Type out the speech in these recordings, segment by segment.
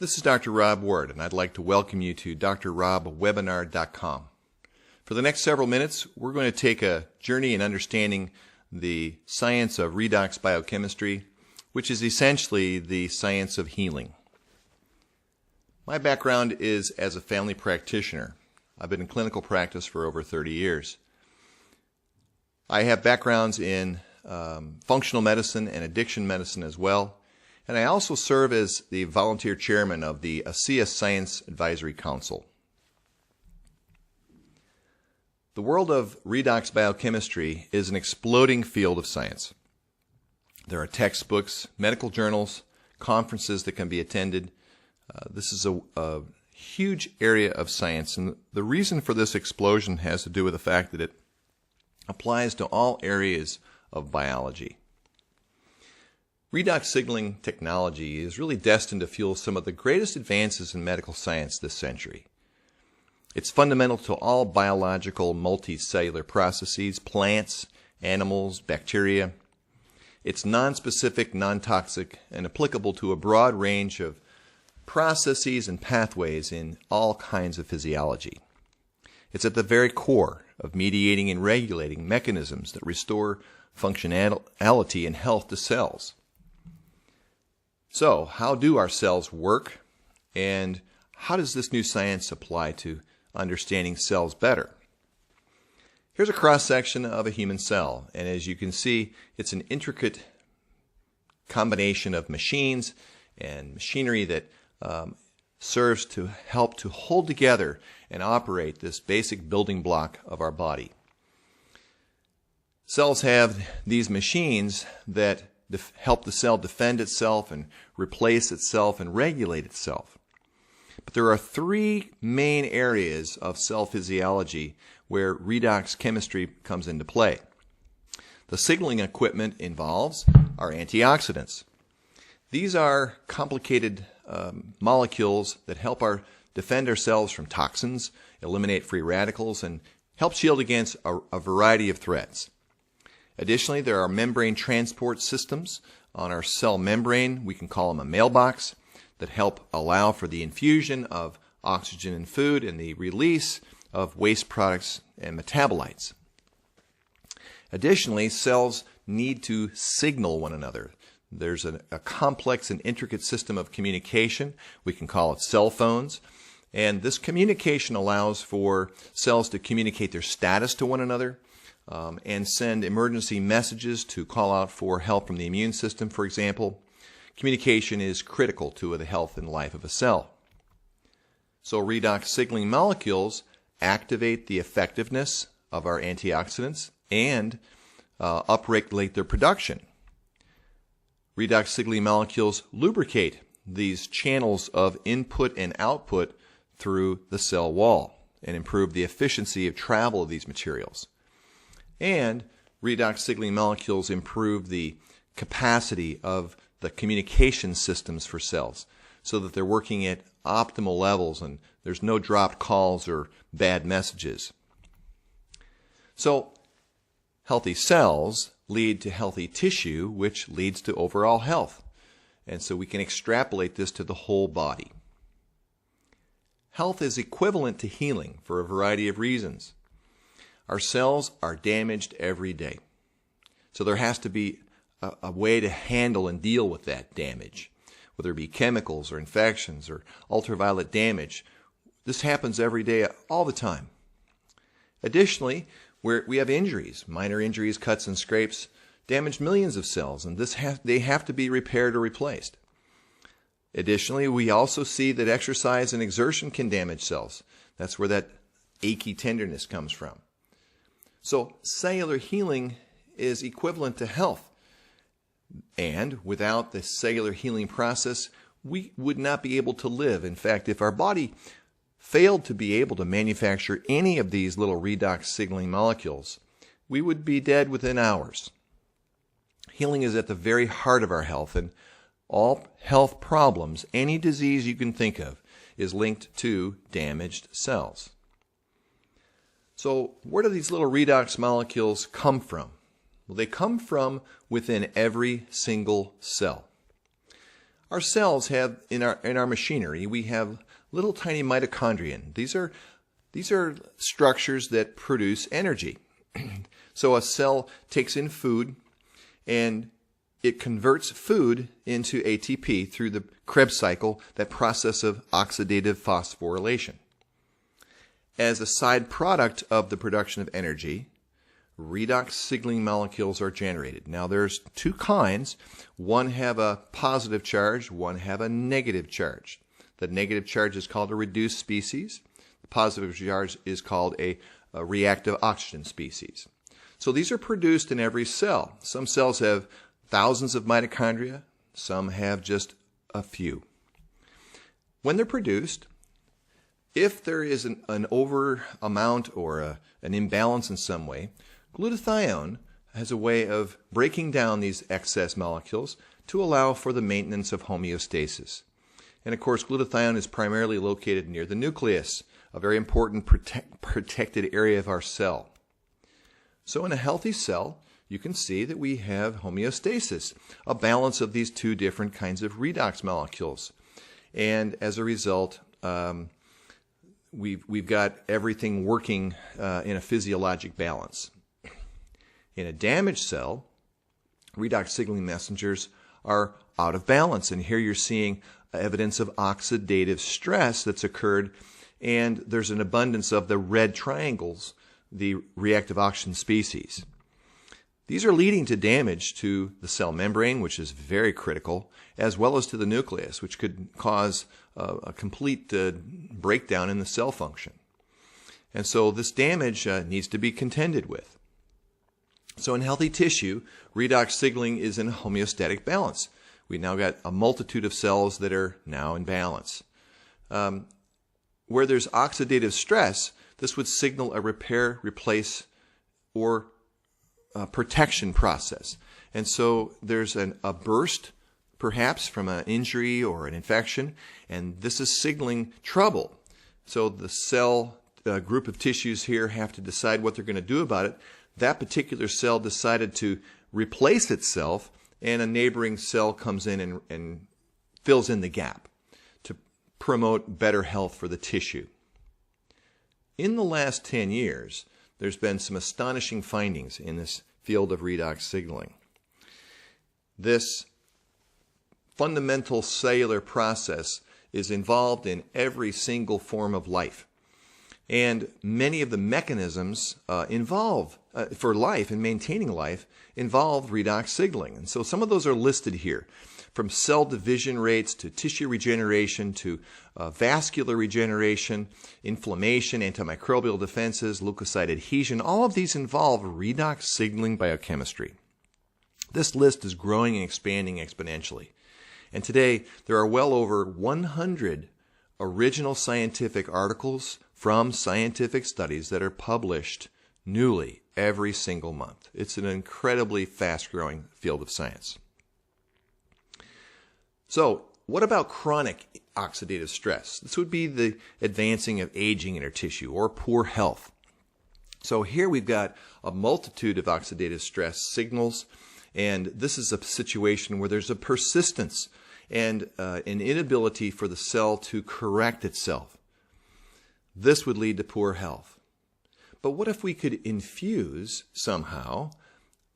This is Dr. Rob Ward, and I'd like to welcome you to drrobwebinar.com. For the next several minutes, we're going to take a journey in understanding the science of redox biochemistry, which is essentially the science of healing. My background is as a family practitioner. I've been in clinical practice for over 30 years. I have backgrounds in functional medicine and addiction medicine as well. And I also serve as the volunteer chairman of the ASEA Science Advisory Council. The world of redox biochemistry is an exploding field of science. There are textbooks, medical journals, conferences that can be attended. This is a huge area of science, and the reason for this explosion has to do with the fact that it applies to all areas of biology. Redox signaling technology is really destined to fuel some of the greatest advances in medical science this century. It's fundamental to all biological multicellular processes, plants, animals, bacteria. It's non-specific, non-toxic, and applicable to a broad range of processes and pathways in all kinds of physiology. It's at the very core of mediating and regulating mechanisms that restore functionality and health to cells. So, how do our cells work, and how does this new science apply to understanding cells better? Here's a cross-section of a human cell, and as you can see, it's an intricate combination of machines and machinery that serves to help to hold together and operate this basic building block of our body. Cells have these machines that help the cell defend itself and replace itself and regulate itself. But there are three main areas of cell physiology where redox chemistry comes into play. The signaling equipment involves our antioxidants. These are complicated molecules that help defend ourselves from toxins, eliminate free radicals, and help shield against a variety of threats. Additionally, there are membrane transport systems on our cell membrane. We can call them a mailbox, that help allow for the infusion of oxygen and food and the release of waste products and metabolites. Additionally, cells need to signal one another. There's a complex and intricate system of communication. We can call it cell phones. And this communication allows for cells to communicate their status to one another, and send emergency messages to call out for help from the immune system, for example. Communication is critical to the health and life of a cell. So redox signaling molecules activate the effectiveness of our antioxidants and upregulate their production. Redox signaling molecules lubricate these channels of input and output through the cell wall and improve the efficiency of travel of these materials. And redox signaling molecules improve the capacity of the communication systems for cells so that they're working at optimal levels and there's no dropped calls or bad messages. So, healthy cells lead to healthy tissue, which leads to overall health. And so we can extrapolate this to the whole body. Health is equivalent to healing for a variety of reasons. Our cells are damaged every day. So there has to be a way to handle and deal with that damage, whether it be chemicals or infections or ultraviolet damage. This happens every day, all the time. Additionally, we have injuries, minor injuries, cuts and scrapes, damage millions of cells, and they have to be repaired or replaced. Additionally, we also see that exercise and exertion can damage cells. That's where that achy tenderness comes from. So cellular healing is equivalent to health. And without the cellular healing process, we would not be able to live. In fact, if our body failed to be able to manufacture any of these little redox signaling molecules, we would be dead within hours. Healing is at the very heart of our health, and all health problems, any disease you can think of, is linked to damaged cells. So where do these little redox molecules come from? Well, they come from within every single cell. Our cells have, in our machinery, we have little tiny mitochondria. These are structures that produce energy. So a cell takes in food and it converts food into ATP through the Krebs cycle, that process of oxidative phosphorylation. As a side product of the production of energy, redox signaling molecules are generated. Now there's two kinds. One have a positive charge, one have a negative charge. The negative charge is called a reduced species. The positive charge is called a reactive oxygen species. So these are produced in every cell. Some cells have thousands of mitochondria, some have just a few. When they're produced, if there is an over amount or an imbalance in some way, glutathione has a way of breaking down these excess molecules to allow for the maintenance of homeostasis. And of course, glutathione is primarily located near the nucleus, a very important protected area of our cell. So in a healthy cell, you can see that we have homeostasis, a balance of these two different kinds of redox molecules. And as a result, we've got everything working in a physiologic balance. In a damaged cell, redox signaling messengers are out of balance, and here you're seeing evidence of oxidative stress that's occurred, and there's an abundance of the red triangles, the reactive oxygen species. These are leading to damage to the cell membrane, which is very critical, as well as to the nucleus, which could cause a complete breakdown in the cell function. And so this damage needs to be contended with. So in healthy tissue, redox signaling is in homeostatic balance. We now got a multitude of cells that are now in balance. Where there's oxidative stress, this would signal a repair, replace, or protection process. And so there's a burst, perhaps from an injury or an infection, and this is signaling trouble. So the cell group of tissues here have to decide what they're going to do about it. That particular cell decided to replace itself, and a neighboring cell comes in and fills in the gap to promote better health for the tissue. In the last 10 years, there's been some astonishing findings in this field of redox signaling. This fundamental cellular process is involved in every single form of life. And many of the mechanisms involved for life and maintaining life involve redox signaling. And so some of those are listed here, from cell division rates to tissue regeneration to vascular regeneration, inflammation, antimicrobial defenses, leukocyte adhesion. All of these involve redox signaling biochemistry. This list is growing and expanding exponentially. And today there are well over 100 original scientific articles from scientific studies that are published newly every single month. It's an incredibly fast-growing field of science. So, what about chronic oxidative stress? This would be the advancing of aging in our tissue or poor health. So here we've got a multitude of oxidative stress signals, and this is a situation where there's a persistence and an inability for the cell to correct itself. This would lead to poor health. But what if we could infuse somehow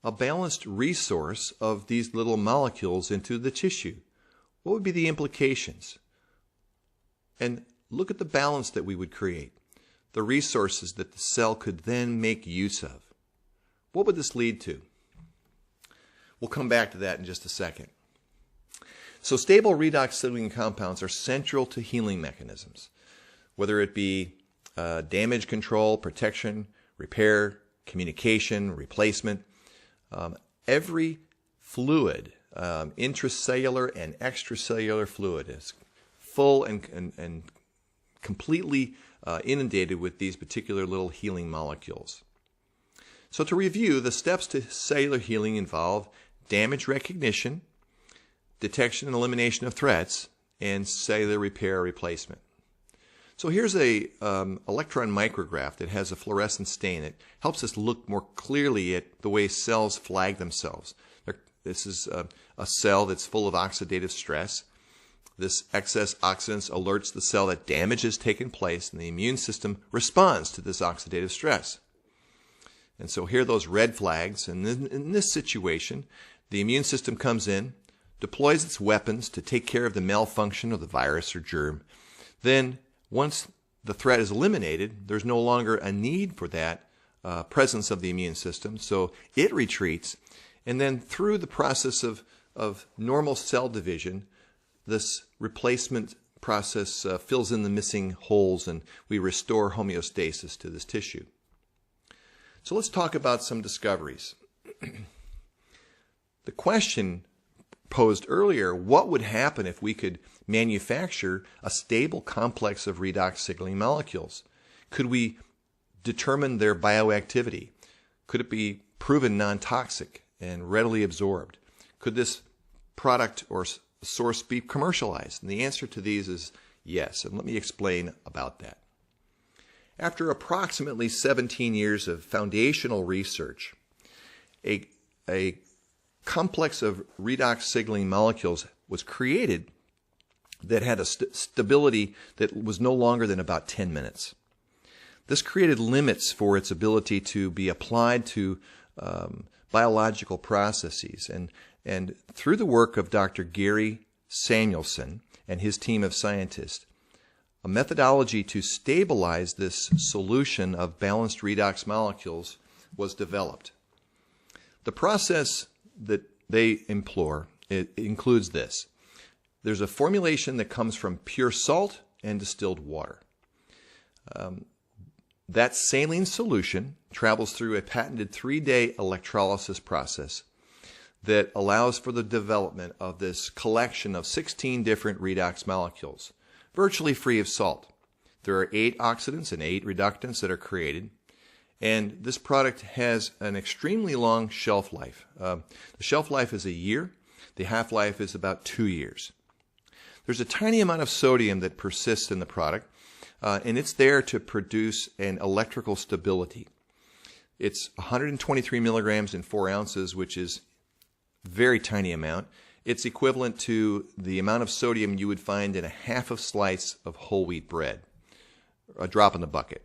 a balanced resource of these little molecules into the tissue? What would be the implications? And look at the balance that we would create, the resources that the cell could then make use of. What would this lead to? We'll come back to that in just a second. So stable redox signaling compounds are central to healing mechanisms, whether it be damage control, protection, repair, communication, replacement. Every fluid, intracellular and extracellular fluid, is full and completely inundated with these particular little healing molecules. So to review, the steps to cellular healing involve damage recognition, detection and elimination of threats, and cellular repair or replacement. So here's a electron micrograph that has a fluorescent stain. It helps us look more clearly at the way cells flag themselves. This is a cell that's full of oxidative stress, This excess oxidants alerts the cell that damage has taken place, and the immune system responds to this oxidative stress. And so here are those red flags, and in this situation, the immune system comes in, deploys its weapons to take care of the malfunction of the virus or germ. Then, once the threat is eliminated, there's no longer a need for that presence of the immune system, so it retreats, and then through the process of normal cell division, this replacement process fills in the missing holes, and we restore homeostasis to this tissue. So let's talk about some discoveries. The question posed earlier, what would happen if we could manufacture a stable complex of redox signaling molecules? Could we determine their bioactivity? Could it be proven non-toxic and readily absorbed? Could this product or source be commercialized? And the answer to these is yes, and let me explain about that. After approximately 17 years of foundational research, a complex of redox signaling molecules was created that had a stability that was no longer than about 10 minutes. This created limits for its ability to be applied to biological processes. And through the work of Dr. Gary Samuelson and his team of scientists, a methodology to stabilize this solution of balanced redox molecules was developed. The process that they employ, it includes this. There's a formulation that comes from pure salt and distilled water. That saline solution travels through a patented 3-day electrolysis process that allows for the development of this collection of 16 different redox molecules, virtually free of salt. There are 8 oxidants and 8 reductants that are created, and this product has an extremely long shelf life. The shelf life is a year. The half-life is about 2 years. There's a tiny amount of sodium that persists in the product, and it's there to produce an electrical stability. It's 123 milligrams in 4 ounces, which is a very tiny amount. It's equivalent to the amount of sodium you would find in a half a slice of whole wheat bread, a drop in the bucket.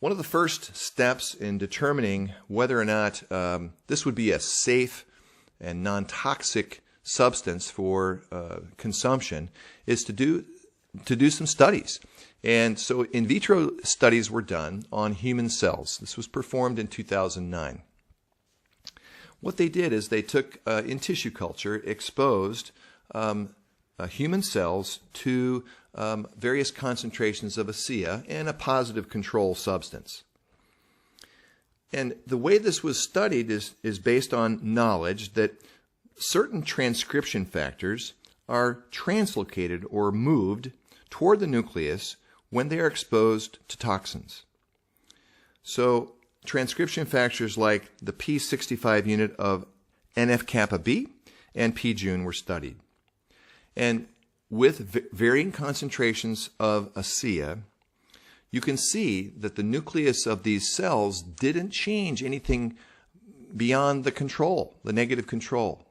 One of the first steps in determining whether or not this would be a safe and non-toxic substance for consumption is to do some studies. And so in vitro studies were done on human cells. This was performed in 2009. What they did is they took, in tissue culture, exposed human cells to various concentrations of ASEA and a positive control substance. And the way this was studied is based on knowledge that certain transcription factors are translocated or moved toward the nucleus when they are exposed to toxins. So transcription factors like the P65 unit of NF-kappa B and P-Jun were studied. And with varying concentrations of ASEA, you can see that the nucleus of these cells didn't change anything beyond the control, the negative control.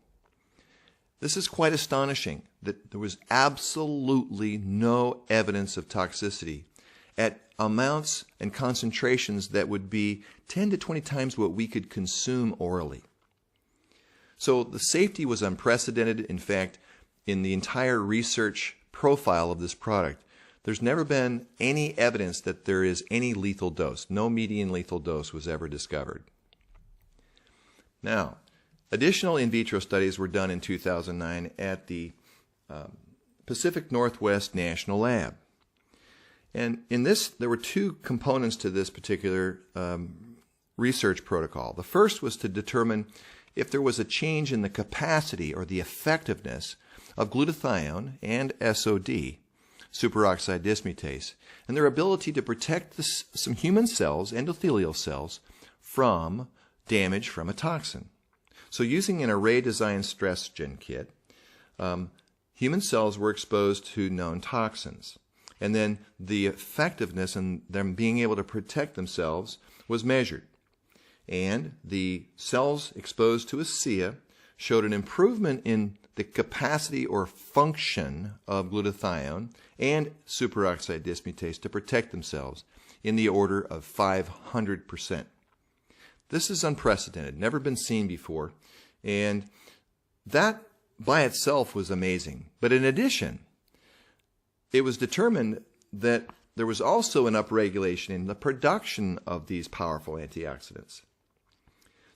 This is quite astonishing that there was absolutely no evidence of toxicity at amounts and concentrations that would be 10 to 20 times what we could consume orally. So the safety was unprecedented. In fact, in the entire research profile of this product, there's never been any evidence that there is any lethal dose. No median lethal dose was ever discovered. Now, additional in vitro studies were done in 2009 at the Pacific Northwest National Lab. And in this, there were 2 components to this particular research protocol. The first was to determine if there was a change in the capacity or the effectiveness of glutathione and SOD, superoxide dismutase, and their ability to protect some human cells, endothelial cells, from damage from a toxin. So using an array design stress gen kit, human cells were exposed to known toxins. And then the effectiveness and them being able to protect themselves was measured. And the cells exposed to ASEA showed an improvement in the capacity or function of glutathione and superoxide dismutase to protect themselves in the order of 500%. This is unprecedented, never been seen before, and that by itself was amazing. But in addition, it was determined that there was also an upregulation in the production of these powerful antioxidants.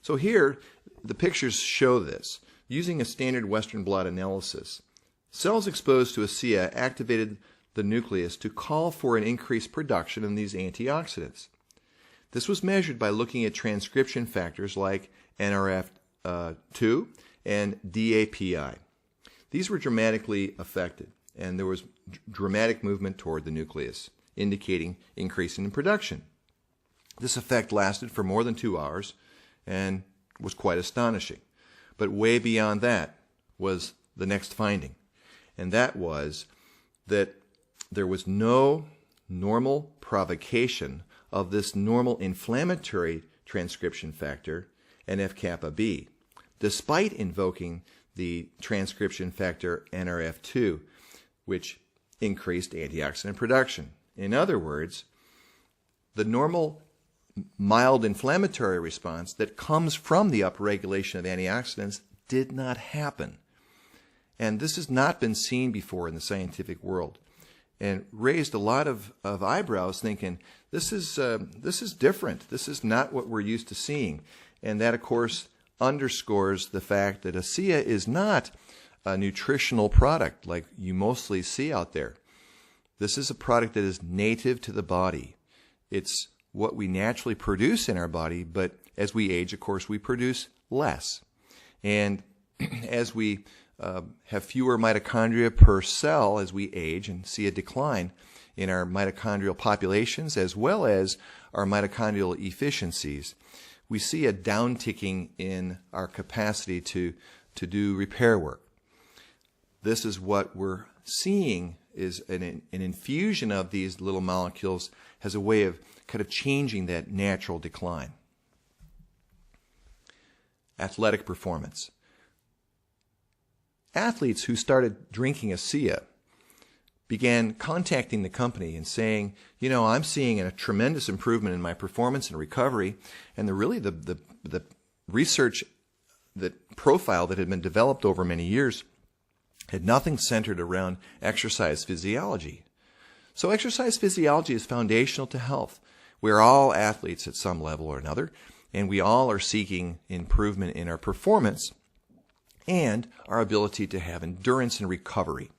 So here, the pictures show this. Using a standard Western blot analysis, cells exposed to ASEA activated the nucleus to call for an increased production of these antioxidants. This was measured by looking at transcription factors like NRF2 and DAPI. These were dramatically affected, and there was dramatic movement toward the nucleus, indicating increase in production. This effect lasted for more than 2 hours and was quite astonishing. But way beyond that was the next finding, and that was that there was no normal provocation of this normal inflammatory transcription factor, NF-kappa B, despite invoking the transcription factor NRF2, which increased antioxidant production. In other words, the normal mild inflammatory response that comes from the upregulation of antioxidants did not happen. And this has not been seen before in the scientific world, and raised a lot of eyebrows thinking, this is different. This is not what we're used to seeing. And that, of course, underscores the fact that ASEA is not a nutritional product like you mostly see out there. This is a product that is native to the body. It's what we naturally produce in our body, but as we age, of course, we produce less. And as we have fewer mitochondria per cell as we age and see a decline in our mitochondrial populations as well as our mitochondrial efficiencies, we see a downticking in our capacity to do repair work. This is what we're seeing, is an infusion of these little molecules has a way of kind of changing that natural decline. Athletic performance. Athletes who started drinking ASEA began contacting the company and saying, you know, I'm seeing a tremendous improvement in my performance and recovery, and the research, that profile that had been developed over many years had nothing centered around exercise physiology. So exercise physiology is foundational to health. We're all athletes at some level or another, and we all are seeking improvement in our performance and our ability to have endurance and recovery.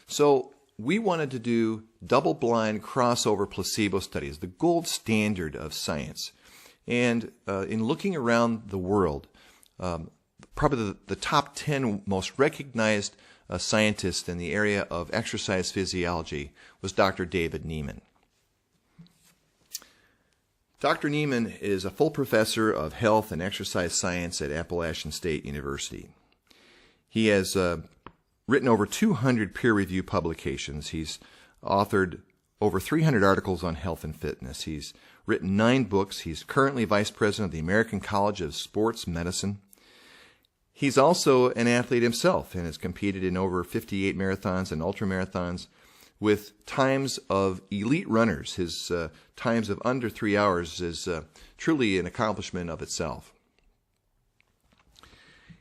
So we wanted to do double-blind crossover placebo studies, the gold standard of science. And in looking around the world, probably the top 10 most recognized scientist in the area of exercise physiology was Dr. David Nieman. Dr. Nieman is a full professor of health and exercise science at Appalachian State University. He has written over 200 peer-reviewed publications. He's authored over 300 articles on health and fitness. He's written 9 books. He's currently vice president of the American College of Sports Medicine. He's also an athlete himself and has competed in over 58 marathons and ultramarathons with times of elite runners. His times of under 3 hours is truly an accomplishment of itself.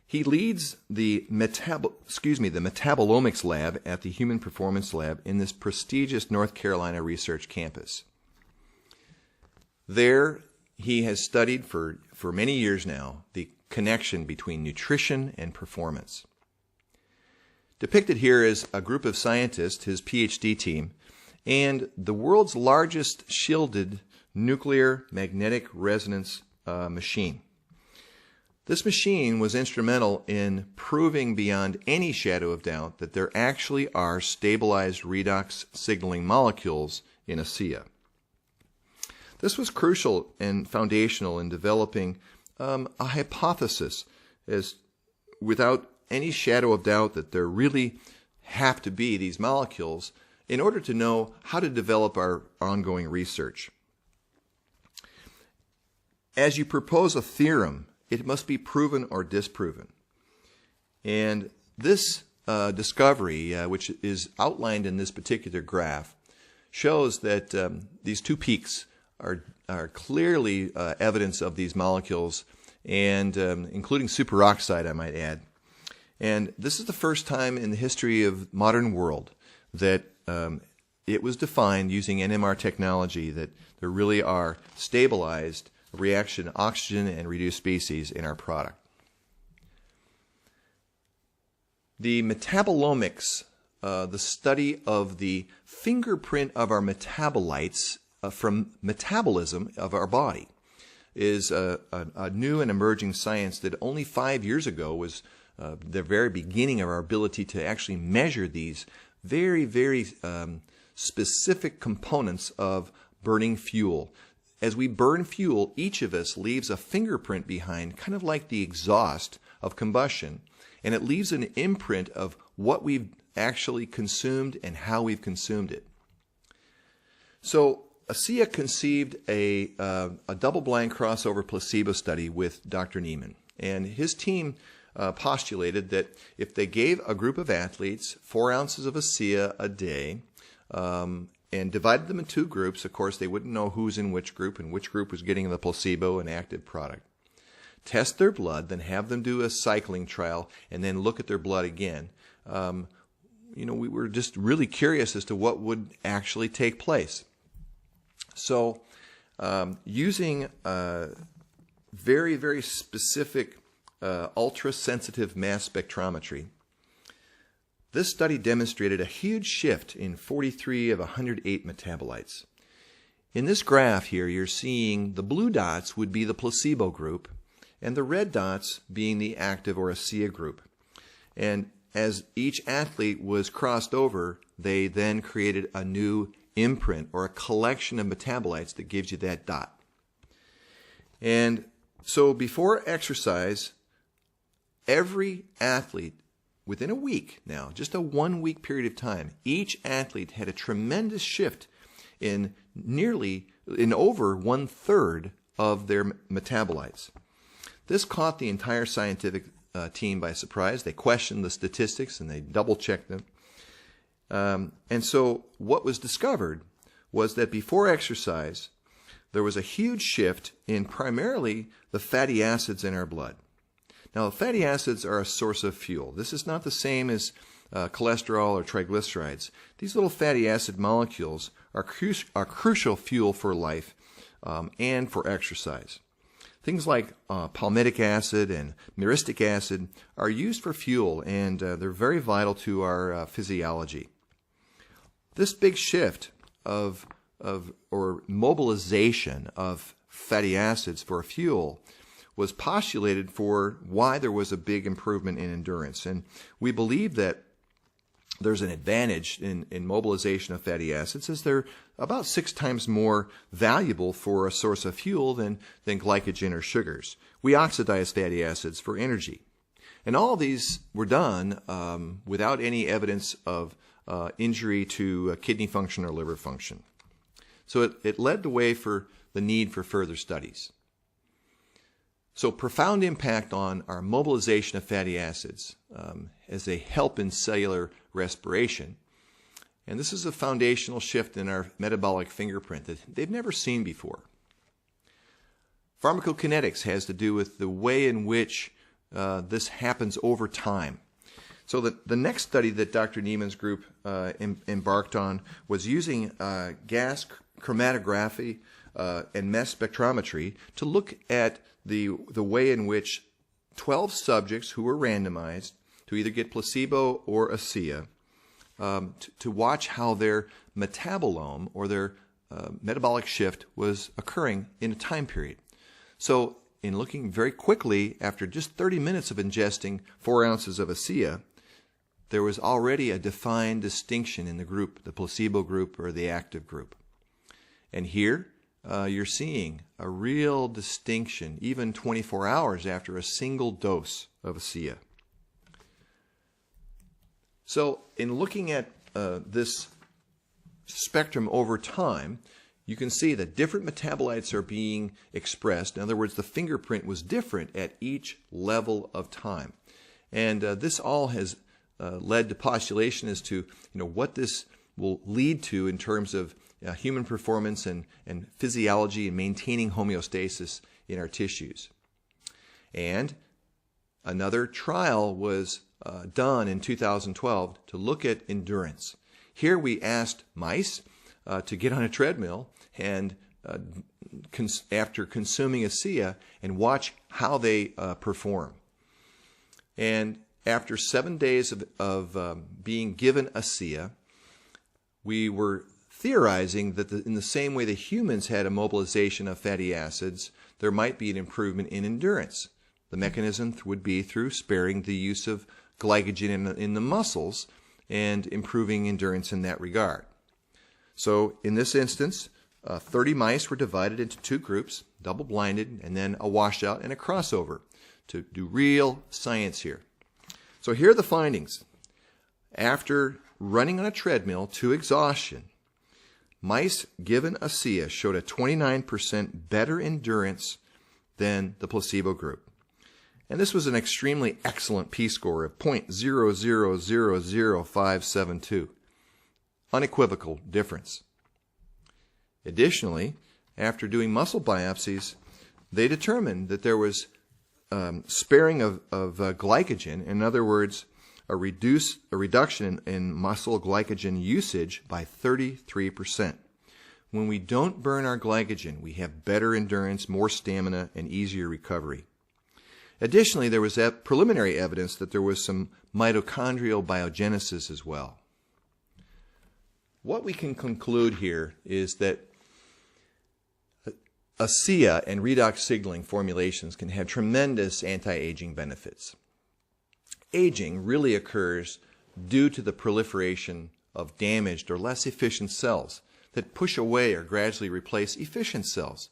He leads the metabolomics lab at the Human Performance Lab in this prestigious North Carolina research campus. There, he has studied for many years now the connection between nutrition and performance. Depicted here is a group of scientists, his PhD team, and the world's largest shielded nuclear magnetic resonance machine. This machine was instrumental in proving beyond any shadow of doubt that there actually are stabilized redox signaling molecules in ASEA. This was crucial and foundational in developing a hypothesis as without any shadow of doubt that there really have to be these molecules in order to know how to develop our ongoing research. As you propose a theorem, it must be proven or disproven. And this discovery, which is outlined in this particular graph, shows that these two peaks are clearly evidence of these molecules, and including superoxide, I might add. And this is the first time in the history of modern world that it was defined using NMR technology that there really are stabilized reaction oxygen and reduced species in our product. The metabolomics, the study of the fingerprint of our metabolites from metabolism of our body, is a new and emerging science that only 5 years ago was the very beginning of our ability to actually measure these very, very specific components of burning fuel. As we burn fuel, each of us leaves a fingerprint behind, kind of like the exhaust of combustion, and it leaves an imprint of what we've actually consumed and how we've consumed it. So ASEA conceived a double-blind crossover placebo study with Dr. Niemann, and his team postulated that if they gave a group of athletes 4 ounces of ASEA a day and divided them in 2 groups, of course they wouldn't know who's in which group and which group was getting the placebo and active product. Test their blood, then have them do a cycling trial, and then look at their blood again. We were just really curious as to what would actually take place. So using very, very specific ultra-sensitive mass spectrometry, this study demonstrated a huge shift in 43 of 108 metabolites. In this graph here, you're seeing the blue dots would be the placebo group, and the red dots being the active or ASEA group. And as each athlete was crossed over, they then created a new imprint or a collection of metabolites that gives you that dot. And so before exercise, every athlete, within a week now, just a 1 week period of time, each athlete had a tremendous shift in over 1/3 of their metabolites. This caught the entire scientific team by surprise. They questioned the statistics and they double-checked them. And so what was discovered was that before exercise, there was a huge shift in primarily the fatty acids in our blood. Now, fatty acids are a source of fuel. This is not the same as cholesterol or triglycerides. These little fatty acid molecules are crucial fuel for life and for exercise. Things like palmitic acid and myristic acid are used for fuel, and they're very vital to our physiology. This big shift or mobilization of fatty acids for fuel was postulated for why there was a big improvement in endurance. And we believe that there's an advantage in mobilization of fatty acids, as they're about 6 times more valuable for a source of fuel than glycogen or sugars. We oxidize fatty acids for energy. And all of these were done without any evidence of injury to kidney function or liver function. So it led the way for the need for further studies. So profound impact on our mobilization of fatty acids as they help in cellular respiration. And this is a foundational shift in our metabolic fingerprint that they've never seen before. Pharmacokinetics has to do with the way in which this happens over time. So the next study that Dr. Niemann's group embarked on was using gas chromatography and mass spectrometry to look at the way in which 12 subjects who were randomized to either get placebo or ASEA to watch how their metabolome or their metabolic shift was occurring in a time period. So in looking very quickly, after just 30 minutes of ingesting 4 ounces of ASEA, there was already a defined distinction in the group, the placebo group or the active group. And here you're seeing a real distinction even 24 hours after a single dose of ASEA. So in looking at this spectrum over time, you can see that different metabolites are being expressed. In other words, the fingerprint was different at each level of time. And this all has led to postulation as to what this will lead to in terms of human performance and physiology and maintaining homeostasis in our tissues. And another trial was done in 2012 to look at endurance. Here we asked mice to get on a treadmill and after consuming ASEA and watch how they perform. And after 7 days of being given ASEA, we were theorizing that in the same way that humans had a mobilization of fatty acids, there might be an improvement in endurance. The mechanism would be through sparing the use of glycogen in the muscles and improving endurance in that regard. So in this instance, 30 mice were divided into 2 groups, double-blinded, and then a washout and a crossover to do real science here. So here are the findings. After running on a treadmill to exhaustion, mice given ASEA showed a 29% better endurance than the placebo group. And this was an extremely excellent p-score of 0.0000572. Unequivocal difference. Additionally, after doing muscle biopsies, they determined that there was sparing of glycogen, in other words, a reduction in muscle glycogen usage by 33%. When we don't burn our glycogen, we have better endurance, more stamina, and easier recovery. Additionally, there was preliminary evidence that there was some mitochondrial biogenesis as well. What we can conclude here is that ASEA and redox signaling formulations can have tremendous anti-aging benefits. Aging really occurs due to the proliferation of damaged or less efficient cells that push away or gradually replace efficient cells.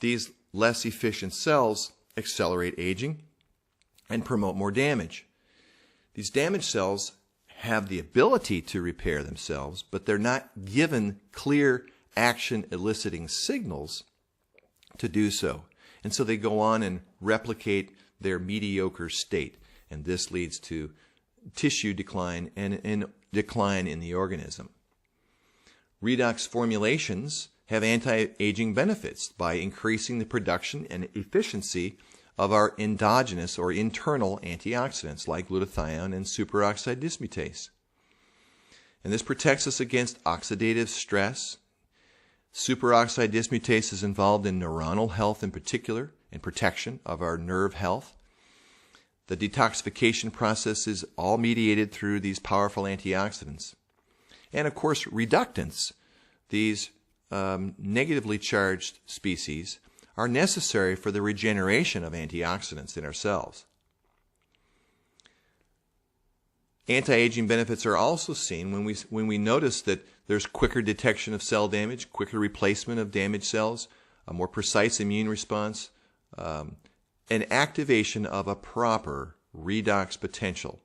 These less efficient cells accelerate aging and promote more damage. These damaged cells have the ability to repair themselves, but they're not given clear action eliciting signals to do so. And so they go on and replicate their mediocre state. And this leads to tissue decline and decline in the organism. Redox formulations have anti-aging benefits by increasing the production and efficiency of our endogenous or internal antioxidants like glutathione and superoxide dismutase. And this protects us against oxidative stress. Superoxide dismutase is involved in neuronal health in particular and protection of our nerve health. The detoxification process is all mediated through these powerful antioxidants. And of course, reductants, these negatively charged species, are necessary for the regeneration of antioxidants in our cells. Anti-aging benefits are also seen when we notice that there's quicker detection of cell damage, quicker replacement of damaged cells, a more precise immune response, an activation of a proper redox potential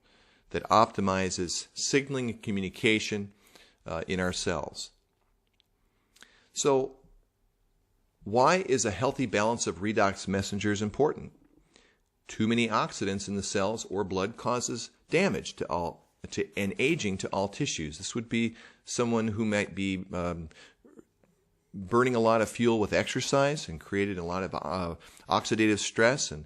that optimizes signaling and communication in our cells. So, why is a healthy balance of redox messengers important? Too many oxidants in the cells or blood causes damage and aging to all tissues. This would be someone who might be burning a lot of fuel with exercise and created a lot of oxidative stress, and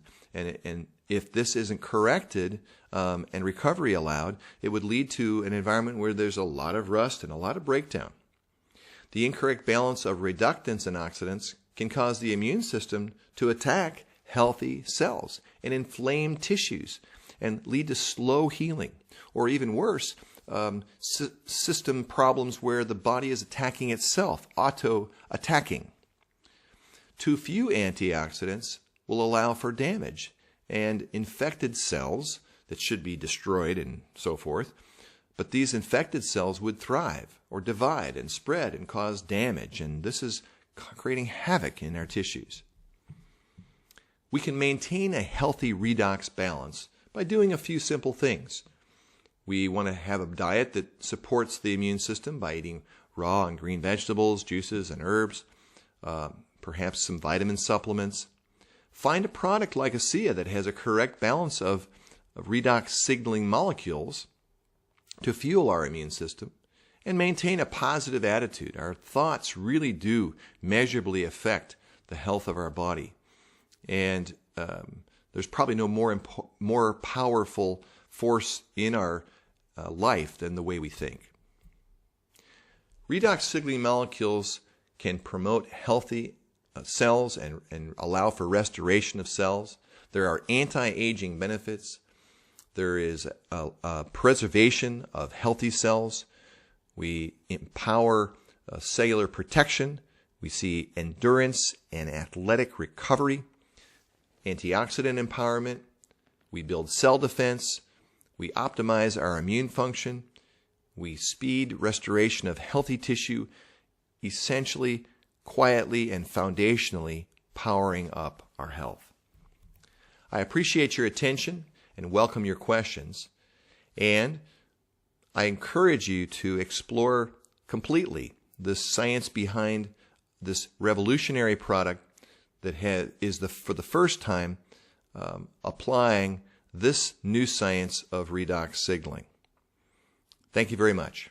if this isn't corrected and recovery allowed, it would lead to an environment where there's a lot of rust and a lot of breakdown. The incorrect balance of reductants and oxidants can cause the immune system to attack healthy cells and inflame tissues and lead to slow healing, or even worse, system problems where the body is attacking itself, auto-attacking. Too few antioxidants will allow for damage, and infected cells that should be destroyed and so forth, but these infected cells would thrive or divide and spread and cause damage, and this is creating havoc in our tissues. We can maintain a healthy redox balance by doing a few simple things. We want to have a diet that supports the immune system by eating raw and green vegetables, juices, and herbs, perhaps some vitamin supplements. Find a product like ASEA that has a correct balance of redox signaling molecules to fuel our immune system and maintain a positive attitude. Our thoughts really do measurably affect the health of our body. And there's probably no more powerful force in our life than the way we think. Redox signaling molecules can promote healthy cells and allow for restoration of cells. There are anti-aging benefits. There is a preservation of healthy cells. We empower cellular protection. We see endurance and athletic recovery, antioxidant empowerment. We build cell defense. We optimize our immune function. We speed restoration of healthy tissue, essentially, quietly, and foundationally powering up our health. I appreciate your attention and welcome your questions. And I encourage you to explore completely the science behind this revolutionary product that is for the first time applying this new science of redox signaling. Thank you very much.